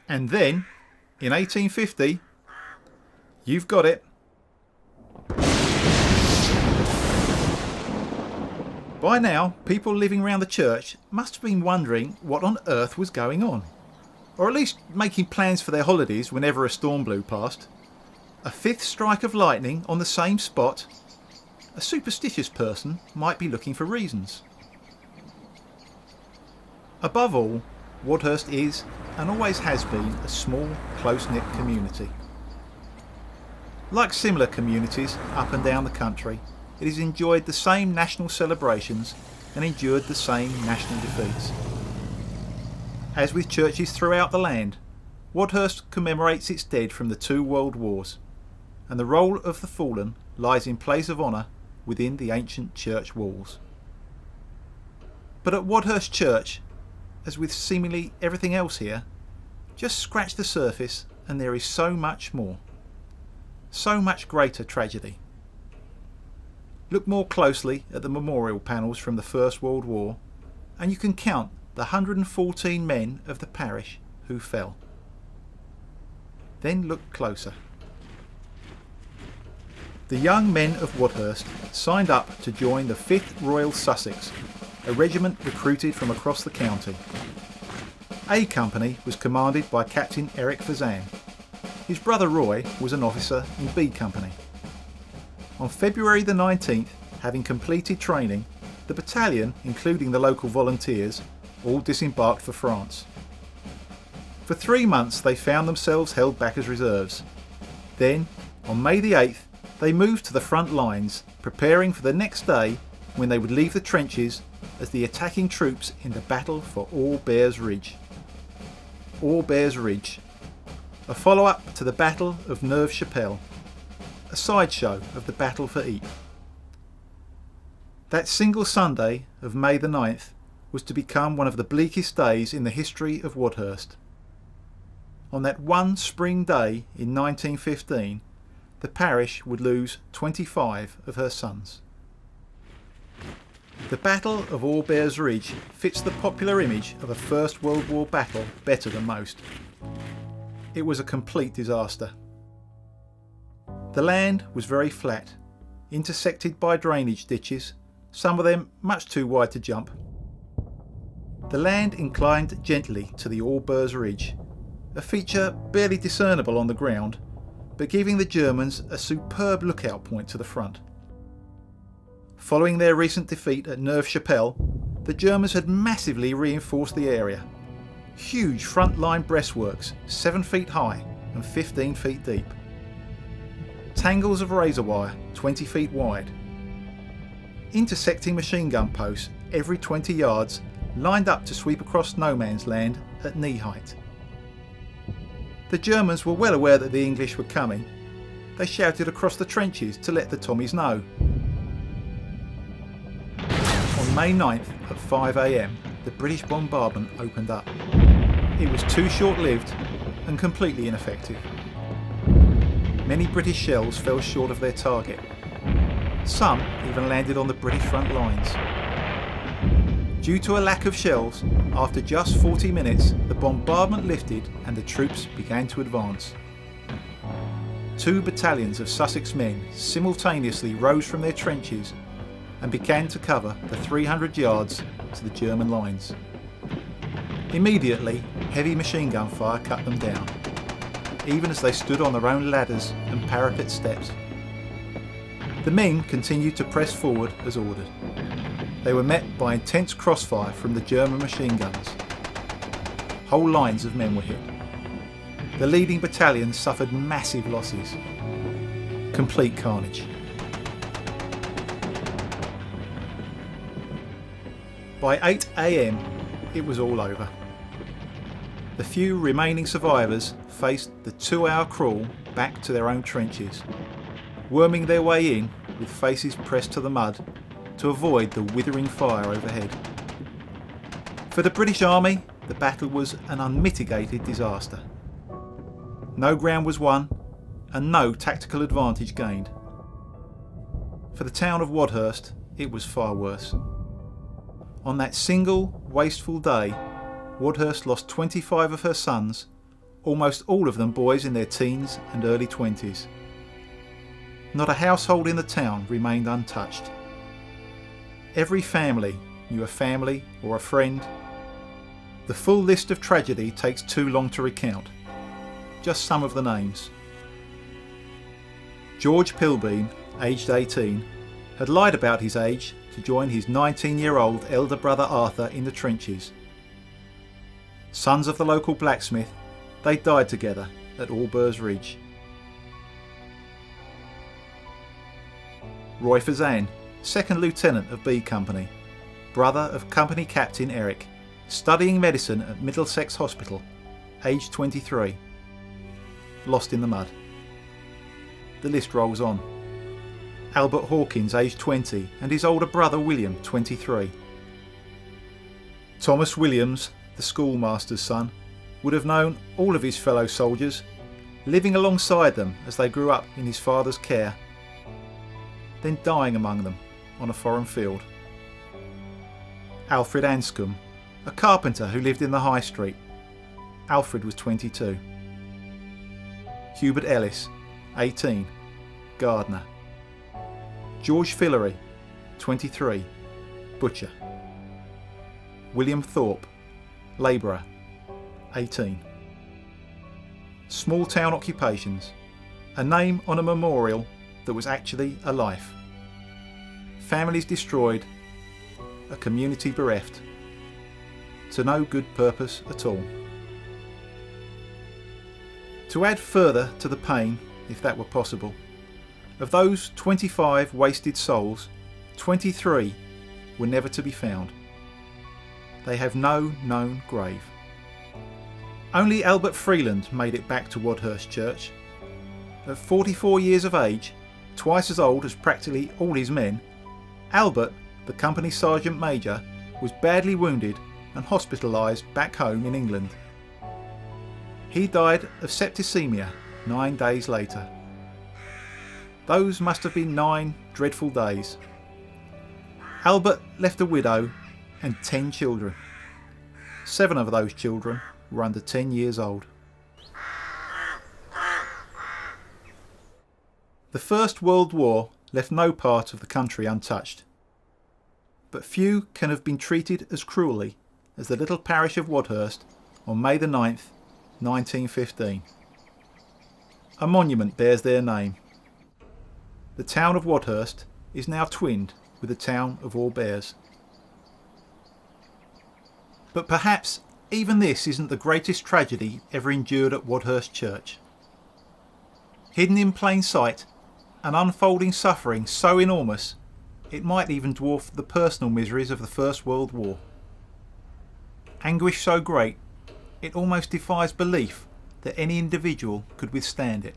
And then, in 1850, you've got it. By now, people living around the church must have been wondering what on earth was going on. Or at least making plans for their holidays whenever a storm blew past. A fifth strike of lightning on the same spot. A superstitious person might be looking for reasons. Above all, Wadhurst is, and always has been, a small, close-knit community. Like similar communities up and down the country, it has enjoyed the same national celebrations and endured the same national defeats. As with churches throughout the land, Wadhurst commemorates its dead from the 2 world wars, and the role of the fallen lies in place of honour within the ancient church walls. But at Wadhurst Church, as with seemingly everything else here, just scratch the surface and there is so much more. So much greater tragedy. Look more closely at the memorial panels from the First World War and you can count the 114 men of the parish who fell. Then look closer. The young men of Wadhurst signed up to join the 5th Royal Sussex, a regiment recruited from across the county. A Company was commanded by Captain Eric Fazan. His brother Roy was an officer in B Company. On February the 19th, having completed training, the battalion, including the local volunteers, all disembarked for France. For 3 months they found themselves held back as reserves. Then, on May the 8th, they moved to the front lines, preparing for the next day when they would leave the trenches as the attacking troops in the battle for All Bears Ridge. All Bears Ridge, a follow-up to the Battle of Neuve-Chapelle, a sideshow of the battle for Ypres. That single Sunday of May the 9th was to become one of the bleakest days in the history of Wadhurst. On that one spring day in 1915, the parish would lose 25 of her sons. The Battle of All Bears Ridge fits the popular image of a First World War battle better than most. It was a complete disaster. The land was very flat, intersected by drainage ditches, some of them much too wide to jump. The land inclined gently to the All Bears Ridge, a feature barely discernible on the ground, but giving the Germans a superb lookout point to the front. Following their recent defeat at Neuve-Chapelle, the Germans had massively reinforced the area. Huge front-line breastworks, 7 feet high and 15 feet deep. Tangles of razor wire, 20 feet wide. Intersecting machine gun posts every 20 yards, lined up to sweep across no man's land at knee height. The Germans were well aware that the English were coming. They shouted across the trenches to let the Tommies know. On May 9th at 5 AM, the British bombardment opened up. It was too short-lived and completely ineffective. Many British shells fell short of their target. Some even landed on the British front lines. Due to a lack of shells, after just 40 minutes, the bombardment lifted and the troops began to advance. 2 battalions of Sussex men simultaneously rose from their trenches and began to cover the 300 yards to the German lines. Immediately, heavy machine gun fire cut them down, even as they stood on their own ladders and parapet steps. The men continued to press forward as ordered. They were met by intense crossfire from the German machine guns. Whole lines of men were hit. The leading battalion suffered massive losses. Complete carnage. By 8 AM, it was all over. The few remaining survivors faced the 2-hour crawl back to their own trenches, worming their way in with faces pressed to the mud to avoid the withering fire overhead. For the British Army, the battle was an unmitigated disaster. No ground was won and no tactical advantage gained. For the town of Wadhurst, it was far worse. On that single, wasteful day, Wadhurst lost 25 of her sons, almost all of them boys in their teens and early 20s. Not a household in the town remained untouched. Every family knew a family or a friend. The full list of tragedy takes too long to recount. Just some of the names. George Pilbeam, aged 18, had lied about his age to join his 19-year-old elder brother Arthur in the trenches. Sons of the local blacksmith, they died together at Allburs Ridge. Roy Fazan, 2nd Lieutenant of B Company, brother of Company Captain Eric, studying medicine at Middlesex Hospital, aged 23, lost in the mud. The list rolls on. Albert Hawkins, aged 20, and his older brother William, 23. Thomas Williams, the schoolmaster's son, would have known all of his fellow soldiers, living alongside them as they grew up in his father's care, then dying among them on a foreign field. Alfred Anscombe, a carpenter who lived in the High Street. Alfred was 22. Hubert Ellis, 18, gardener. George Fillery, 23, butcher. William Thorpe, labourer, 18. Small town occupations, a name on a memorial that was actually a life. Families destroyed, a community bereft, to no good purpose at all. To add further to the pain, if that were possible, of those 25 wasted souls, 23 were never to be found. They have no known grave. Only Albert Freeland made it back to Wadhurst Church. At 44 years of age, twice as old as practically all his men, Albert, the company sergeant major, was badly wounded and hospitalised back home in England. He died of septicemia 9 days later. Those must have been 9 dreadful days. Albert left a widow and 10 children. 7 of those children were under 10 years old. The First World War left no part of the country untouched. But few can have been treated as cruelly as the little parish of Wadhurst on May the 9th, 1915. A monument bears their name. The town of Wadhurst is now twinned with the town of Allburs. But perhaps even this isn't the greatest tragedy ever endured at Wadhurst Church. Hidden in plain sight, an unfolding suffering so enormous it might even dwarf the personal miseries of the First World War. Anguish so great it almost defies belief that any individual could withstand it.